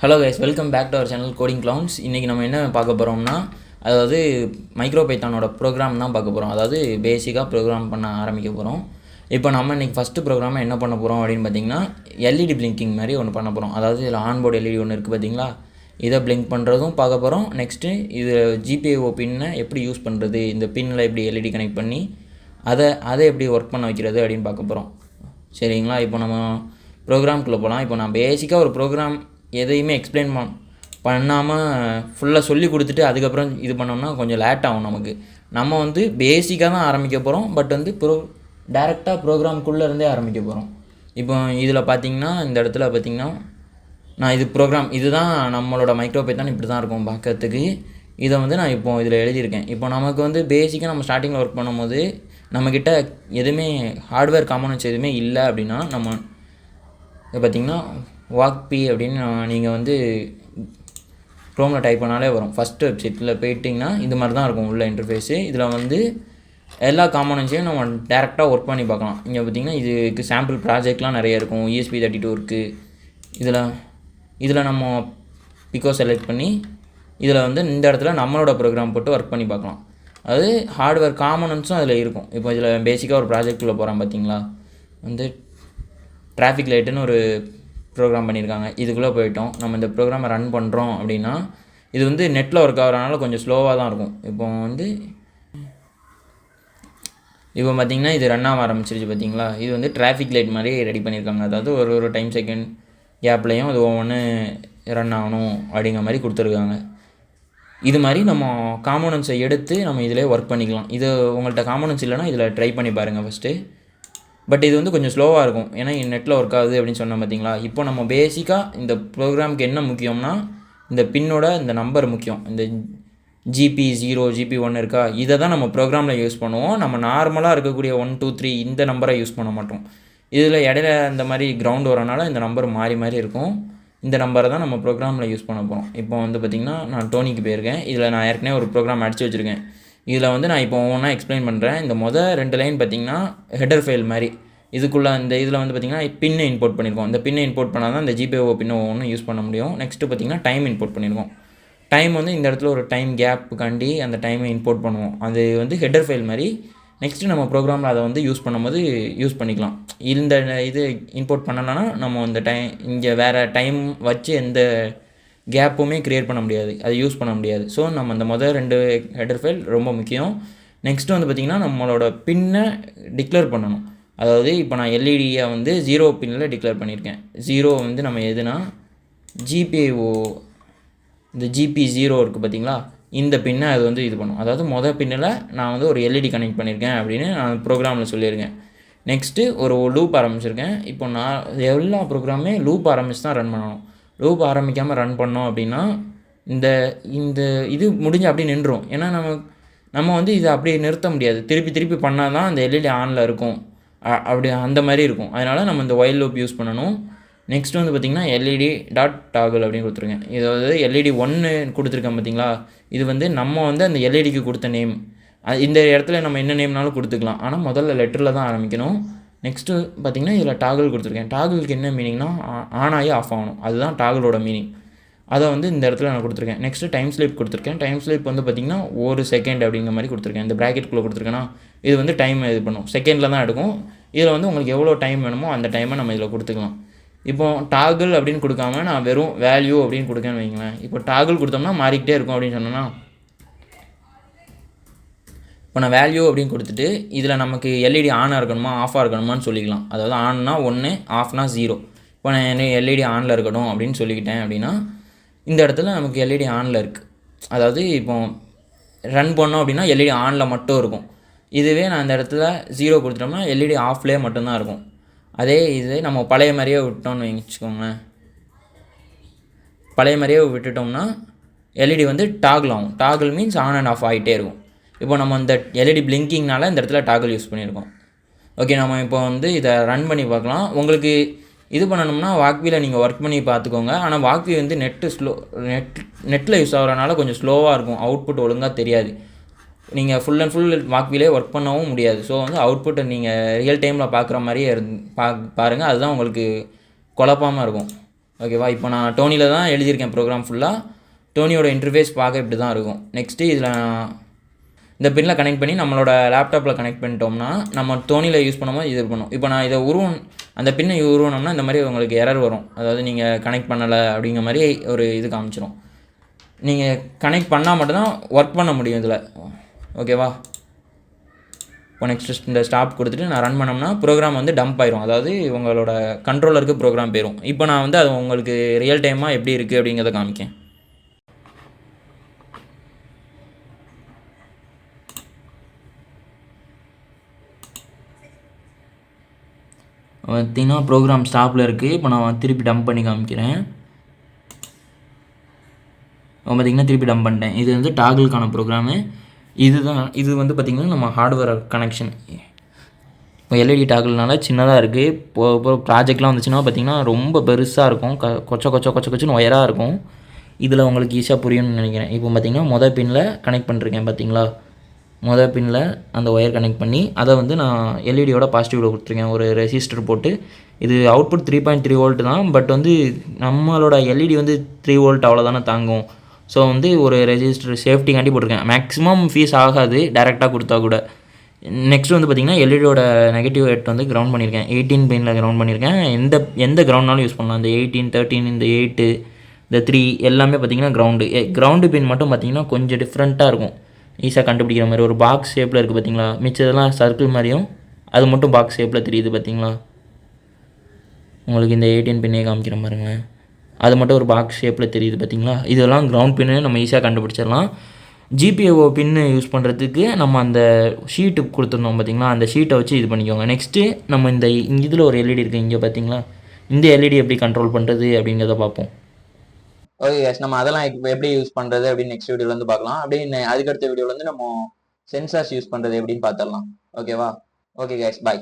Hello guys, welcome back to our channel Coding Clowns. இன்றைக்கி நம்ம என்ன பார்க்க போகிறோம்னா, அதாவது மைக்ரோ பைத்தானோட ப்ரோக்ராம் தான் பார்க்க போகிறோம். அதாவது பேசிக்காக ப்ரோக்ராம் பண்ண ஆரம்பிக்க போகிறோம். இப்போ நம்ம இன்றைக்கி ஃபஸ்ட்டு ப்ரோக்ராமை என்ன பண்ண போகிறோம் அப்படின்னு பார்த்தீங்கன்னா, எல்இடி பிளிங்கிங் மாதிரி ஒன்று பண்ண போகிறோம். அதாவது இதில் ஆன்போர்டு எல்இடி ஒன்று இருக்குது பார்த்தீங்களா, இதை பிளிங்க் பண்ணுறதும் பார்க்க போகிறோம். நெக்ஸ்ட்டு இது ஜிபிஓ பின்னை எப்படி யூஸ் பண்ணுறது, இந்த பின்னில் எப்படி எல்இடி கனெக்ட் பண்ணி அதை எப்படி ஒர்க் பண்ண வைக்கிறது அப்படின்னு பார்க்க போகிறோம். சரிங்களா? இப்போ நம்ம ப்ரோக்ராம்குள்ளே போகலாம். இப்போ நான் பேசிக்காக ஒரு ப்ரோக்ராம் எதையுமே எக்ஸ்பிளைன் பண்ணாமல் ஃபுல்லாக சொல்லி கொடுத்துட்டு அதுக்கப்புறம் இது பண்ணோம்னா கொஞ்சம் லேட் ஆகும் நமக்கு. நம்ம பேசிக்காக தான் ஆரம்பிக்க போகிறோம். பட் டேரெக்டாக ப்ரோக்ராம்குள்ளே இருந்தே ஆரம்பிக்க போகிறோம். இப்போ இதில் பார்த்திங்கன்னா, இந்த இடத்துல பார்த்திங்கன்னா நான் இது ப்ரோக்ராம் இதுதான் நம்மளோட மைக்ரோ பைத்தான் இப்படி தான் இருக்கும் பார்க்கறதுக்கு. இதை நான் இப்போ இதில் எழுதியிருக்கேன். இப்போ நமக்கு பேசிக்காக நம்ம ஸ்டார்டிங்கில் ஒர்க் பண்ணும்போது நம்மக்கிட்ட எதுவுமே ஹார்ட்வேர் காம்போனன்ட்ஸ் எதுவுமே இல்லை அப்படின்னா, நம்ம பார்த்திங்கன்னா வாக்பி அப்படின்னு நீங்கள் க்ரோமில் டைப் பண்ணாலே வரும். ஃபஸ்ட்டு வெப்சைட்டில் போயிட்டிங்கன்னா இது மாதிரி தான் இருக்கும் உள்ள இன்டர்ஃபேஸு. இதில் எல்லா காம்போனன்ட்ஸையும் நம்ம டேரெக்டாக ஒர்க் பண்ணி பார்க்கலாம். இங்கே பார்த்திங்கன்னா இதுக்கு சாம்பிள் ப்ராஜெக்ட்லாம் நிறைய இருக்கும். ESP32 இருக்குது. இதில் நம்ம பிகோ செலக்ட் பண்ணி இதில் இந்த இடத்துல நம்மளோட ப்ரோக்ராம் போட்டு ஒர்க் பண்ணி பார்க்கலாம். அதாவது ஹார்ட்வேர் காம்போனன்ட்ஸும் அதில் இருக்கும். இப்போ இதில் பேசிக்காக ஒரு ப்ராஜெக்ட்டுக்குள்ளே போகிறோம் பார்த்திங்களா, டிராஃபிக் லைட்டுன்னு ஒரு ப்ரோக்ராம் பண்ணியிருக்காங்க. இதுக்குள்ளே போயிட்டோம். நம்ம இந்த ப்ரோக்ராமை ரன் பண்ணுறோம் அப்படின்னா இது நெட்டில் ஒர்க் ஆகிறனால கொஞ்சம் ஸ்லோவாக தான் இருக்கும். இப்போ பார்த்திங்கன்னா இது ரன் ஆக ஆரம்பிச்சிருச்சு பார்த்திங்களா. இது டிராஃபிக் லைட் மாதிரி ரெடி பண்ணியிருக்காங்க. அதாவது ஒரு டைம் செகண்ட் கேப்லேயும் அது ஒவ்வொன்று ரன் ஆகணும் அப்படிங்கிற மாதிரி கொடுத்துருக்காங்க. இது மாதிரி நம்ம காம்போனன்ட்ஸை எடுத்து நம்ம இதிலே ஒர்க் பண்ணிக்கலாம். இது உங்கள்கிட்ட காம்போனன்ட்ஸ் இல்லைனா இதில் ட்ரை பண்ணி பாருங்கள் ஃபஸ்ட்டு. பட் இது கொஞ்சம் ஸ்லோவாக இருக்கும். ஏன்னா நெட்டில் ஒர்க் ஆகுது அப்படின்னு சொன்னோம் பார்த்தீங்களா. இப்போ நம்ம பேசிக்காக இந்த ப்ரோக்ராமுக்கு என்ன முக்கியம்னா, இந்த பின்னோட இந்த நம்பர் முக்கியம். இந்த GP0 GP1 இருக்கா, இதை தான் நம்ம ப்ரோக்ராமில் யூஸ் பண்ணுவோம். நம்ம நார்மலாக இருக்கக்கூடிய 1 2 3 இந்த நம்பரை யூஸ் பண்ண மாட்டோம். இதில் இடையில இந்த மாதிரி கிரவுண்ட் வரனால இந்த நம்பர் மாறி மாறி இருக்கும். இந்த நம்பரை தான் நம்ம ப்ரோக்ராமில் யூஸ் பண்ண போகிறோம். இப்போ பார்த்திங்கன்னா நான் டோனிக்கு போயிருக்கேன். இதில் நான் ஏற்கனவே ஒரு ப்ரோக்ராம் அடித்து வச்சுருக்கேன். இதில் நான் இப்போ ஒவ்வொன்றா எக்ஸ்பிளைன் பண்ணுறேன். இந்த 2 லைன் பார்த்திங்கன்னா ஹெடர் ஃபைல் மாதிரி. இதுக்குள்ளே இந்த இதில் பார்த்திங்கன்னா பின்னை இம்போர்ட் பண்ணியிருக்கோம். இந்த பின்னை இம்போர்ட் பண்ணால் தான் இந்த ஜிபிஓ பின்னை ஒவ்வொன்றும் யூஸ் பண்ண முடியும். நெக்ஸ்ட்டு பார்த்திங்கன்னா டைம் இம்போர்ட் பண்ணியிருக்கோம். டைம் இந்த இடத்துல ஒரு டைம் கேப்புக்காண்டி அந்த டைமை இம்போர்ட் பண்ணுவோம். அது ஹெடர் ஃபைல் மாதிரி. நெக்ஸ்ட்டு நம்ம ப்ரோக்ராமில் அதை யூஸ் பண்ணும்போது யூஸ் பண்ணிக்கலாம். இந்த இது இம்போர்ட் பண்ணலைன்னா நம்ம இந்த இங்கே வேறு டைம் வச்சு எந்த கேப்புமே க்ரியேட் பண்ண முடியாது, அதை யூஸ் பண்ண முடியாது. ஸோ நம்ம இந்த 2 ஹெடர் ஃபைல் ரொம்ப முக்கியம். நெக்ஸ்ட்டு பார்த்திங்கன்னா நம்மளோட பின்னை டிக்ளேர் பண்ணணும். அதாவது இப்போ நான் எல்இடியை 0 பின்னில் டிக்ளேர் பண்ணியிருக்கேன். 0 நம்ம எதுனா GPO, இந்த GP0 இருக்குது பார்த்திங்களா, இந்த பின்னை அது இது பண்ணும். அதாவது பின்னில் நான் ஒரு எல்இடி கனெக்ட் பண்ணியிருக்கேன் அப்படின்னு நான் ப்ரோக்ராமில் சொல்லியிருக்கேன். நெக்ஸ்ட்டு ஒரு லூப் ஆரம்பிச்சிருக்கேன். இப்போ நான் எல்லா ப்ரோக்ராமே லூப் ஆரம்பித்து தான் ரன் பண்ணணும். லூப் ஆரம்பிக்காமல் ரன் பண்ணோம் அப்படின்னா இந்த இது முடிஞ்சு அப்படியே நின்றுடும். ஏன்னா நம்ம இதை அப்படியே நிறுத்த முடியாது. திருப்பி பண்ணால் தான் அந்த எல்இடி ஆனில் இருக்கும். அப்படி அந்த மாதிரி இருக்கும். அதனால் நம்ம இந்த ஒயில் லூப் யூஸ் பண்ணணும். நெக்ஸ்ட் பார்த்திங்கன்னா LED டாட் டாகிள் அப்படின்னு கொடுத்துருக்கேன். இதாவது LED 1 கொடுத்துருக்கேன் பார்த்திங்களா. இது நம்ம அந்த எல்இடிக்கு கொடுத்த நேம். இந்த இடத்துல நம்ம என்ன நேம்னாலும் கொடுத்துக்கலாம். ஆனால் முதல்ல லெட்டரில் தான் ஆரம்பிக்கணும். நெக்ஸ்ட்டு பார்த்திங்கன்னா இதில் டாகிள் கொடுத்துருக்கேன். டாகிளுக்கு என்ன மீனிங்னா ஆன் ஆகி ஆஃப் ஆகணும். அதுதான் டாகிளோட மீனிங். அதை இந்த இடத்துல நான் கொடுத்துருக்கேன். நெக்ஸ்ட்டு டைம் ஸ்லிப் கொடுத்துருக்கேன். டைம் ஸ்லிப் பார்த்திங்கன்னா 1 செகண்ட் அப்படிங்கிற மாதிரி கொடுத்துருக்கேன். இந்த ப்ராக்கெட்டுக்குள்ளே கொடுத்துருக்கேன்னா இது டைம் இது பண்ணும், செகண்டில் தான் எடுக்கும். இதில் உங்களுக்கு எவ்வளோ டைம் வேணுமோ அந்த டைமை நம்ம இதில் கொடுத்துக்கலாம். இப்போ டாகிள் அப்படின்னு கொடுக்காம நான் வெறும் வேல்யூ அப்படின்னு கொடுக்கன்னு வைங்களேன். இப்போ டாகிள் கொடுத்தோம்னா மாறிக்கிட்டே இருக்கும் அப்படின்னு சொன்னோன்னா, இப்போ நான் வேல்யூ அப்படின்னு கொடுத்துட்டு இதில் நமக்கு எல்இடி ஆனாக இருக்கணுமா ஆஃபாக இருக்கணுமான்னு சொல்லிக்கலாம். அதாவது ஆன்னா 1, ஆஃப்னா 0. இப்போ நான் எல்இடி ஆனில் இருக்கணும் அப்படின்னு சொல்லிக்கிட்டேன் அப்படின்னா இந்த இடத்துல நமக்கு எல்இடி ஆனில் இருக்குது. அதாவது இப்போ ரன் பண்ணோம் அப்படின்னா எல்இடி ஆனில் மட்டும் இருக்கும். இதுவே நான் இந்த இடத்துல 0 கொடுத்துட்டோம்னா எல்இடி ஆஃப்லேயே மட்டும்தான் இருக்கும். அதே இது நம்ம பழைய மாதிரியே விட்டோம்னு வச்சுக்கோங்களேன். பழைய மாதிரியே விட்டுட்டோம்னா எல்இடி டாகிள் ஆகும். Toggle means on and half ஆகிட்டே இருக்கும். இப்போ நம்ம இந்த எல்இடி பிளிங்கிங்னால இந்த இடத்துல டாகிள் யூஸ் பண்ணியிருக்கோம். ஓகே, நம்ம இப்போ இதை ரன் பண்ணி பார்க்கலாம். உங்களுக்கு இது பண்ணணும்னா வாக்பியில் நீங்கள் ஒர்க் பண்ணி பார்த்துக்கோங்க. ஆனால் வாக்பி நெட்டில் யூஸ் ஆகிறனால கொஞ்சம் ஸ்லோவாக இருக்கும். அவுட்புட் ஒழுங்காக தெரியாது. நீங்கள் ஃபுல் அண்ட் ஃபுல் வாக்பிலே ஒர்க் பண்ணவும் முடியாது. ஸோ அவுட்புட்டை நீங்கள் ரியல் டைமில் பார்க்குற மாதிரியே பாருங்கள். அதுதான் உங்களுக்கு குழப்பமாக இருக்கும். ஓகேவா? இப்போ நான் டோனியில் தான் எழுதியிருக்கேன் ப்ரோக்ராம் ஃபுல்லாக. டோனியோட இன்டர்ஃபேஸ் பார்க்க இப்படி தான் இருக்கும். நெக்ஸ்ட்டு இதில் இந்த பின்னில் கனெக்ட் பண்ணி நம்மளோட லேப்டாப்பில் கனெக்ட் பண்ணிட்டோம்னா நம்ம டோனியில் யூஸ் பண்ணும்போது இது பண்ணும். இப்போ நான் இதை அந்த பின்னை உருவனோம்னா இந்த மாதிரி உங்களுக்கு எரர் வரும். அதாவது நீங்கள் கனெக்ட் பண்ணலை அப்படிங்கிற மாதிரி ஒரு இது காமிச்சிடும். நீங்கள் கனெக்ட் பண்ணால் மட்டும்தான் ஒர்க் பண்ண முடியும் இதில். ஓகேவா? இப்போ நெக்ஸ்ட் இந்த ஸ்டாப் கொடுத்துட்டு நான் ரன் பண்ணோம்னா ப்ரோக்ராம் வந்து டம்ப் ஆயிரும். அதாவது உங்களோட கண்ட்ரோலருக்கு ப்ரோக்ராம் போயிடும். இப்போ நான் வந்து அது உங்களுக்கு ரியல் டைமாக எப்படி இருக்குது அப்படிங்கிறத காமிக்கேன். பார்த்தீங்கன்னா ப்ரோக்ராம் ஸ்டாப்பில் இருக்குது. இப்போ நான் திருப்பி டம்ப் பண்ணி காமிக்கிறேன். பார்த்திங்கன்னா திருப்பி டம்ப் பண்ணிட்டேன். இது வந்து டாகிளுக்கான ப்ரோக்ராமு. இது வந்து பார்த்திங்கன்னா நம்ம ஹார்ட்வேர் கனெக்ஷன். இப்போ எல்இடி டாகிள்னால சின்னதாக இருக்குது. இப்போ ப்ராஜெக்ட்லாம் வந்துச்சுன்னா பார்த்திங்கன்னா ரொம்ப பெருசாக இருக்கும். கொச்சன்னு ஒயராக இருக்கும். இதில் உங்களுக்கு ஈஸியாக புரியும்னு நினைக்கிறேன். இப்போ பார்த்திங்கன்னா பின்னில் கனெக்ட் பண்ணிருக்கேன். பார்த்திங்களா, பின்னில் அந்த ஒயர் கனெக்ட் பண்ணி அதை வந்து நான் எல்இடியோட பாசிட்டிவில் கொடுத்துருக்கேன். ஒரு ரெசிஸ்டர் போட்டு. இது அவுட்புட் 3.3 வோல்ட் தான். பட் வந்து நம்மளோட எல்இடி வந்து 3 வோல்ட் அவ்வளோதானே தாங்கும். ஸோ வந்து ஒரு ரெஜிஸ்டர் சேஃப்டிக்காண்டி போட்டிருக்கேன். மேக்ஸிமம் ஃபீஸ் ஆகாது டேரெக்டாக கொடுத்தா கூட. நெக்ஸ்ட் வந்து பார்த்திங்கன்னா எல்இடியோட நெகட்டிவ் எட் வந்து கிரவுண்ட் பண்ணியிருக்கேன். 18 பின்னில் கிரவுண்ட் பண்ணியிருக்கேன். எந்த கிரவுண்ட்னாலும் யூஸ் பண்ணலாம். இந்த 18, 13, இந்த 8, இந்த 3 எல்லாமே பார்த்திங்கன்னா கிரவுண்டு பின் மட்டும் பார்த்திங்கன்னா கொஞ்சம் டிஃப்ரெண்ட்டாக இருக்கும். ஈஸியாக கண்டுபிடிக்கிற மாதிரி ஒரு பாக்ஸ் ஷேப்பில் இருக்குது பார்த்திங்களா. மிச்சதெல்லாம் சர்க்கிள் மாதிரியும் அது மட்டும் பாக்ஸ் ஷேப்பில் தெரியுது பார்த்திங்களா. உங்களுக்கு இந்த 18 பின்னே காமிக்கிற பாருங்க. அது மட்டும் ஒரு பாக்ஸ் ஷேப்பில் தெரியுது பார்த்திங்களா. இதெல்லாம் கிரவுண்ட் பின்னு நம்ம ஈஸியாக கண்டுபிடிச்சிடலாம். ஜிபிஓ பின்னு யூஸ் பண்ணுறதுக்கு நம்ம அந்த ஷீட்டு கொடுத்துருந்தோம் பார்த்திங்களா. அந்த ஷீட்டை வச்சு இது பண்ணிக்கோங்க. நெக்ஸ்ட்டு நம்ம இந்த இதில் ஒரு எல்இடி இருக்குது இங்கே பார்த்திங்களா. இந்த எல்இடி எப்படி கண்ட்ரோல் பண்ணுறது அப்படிங்கிறத பார்ப்போம். ஓகே கேஸ், நம்ம அதெல்லாம் எப்படி யூஸ் பண்ணுறது அப்படின்னு நெக்ஸ்ட் வீடியோவில் வந்து பார்க்கலாம். அப்படின்னு அதுக்கடுத்த வீடியோவில் வந்து நம்ம சென்சார்ஸ் யூஸ் பண்ணுறது எப்படின்னு பார்த்துடலாம். ஓகேவா? ஓகே கேஸ், பாய்.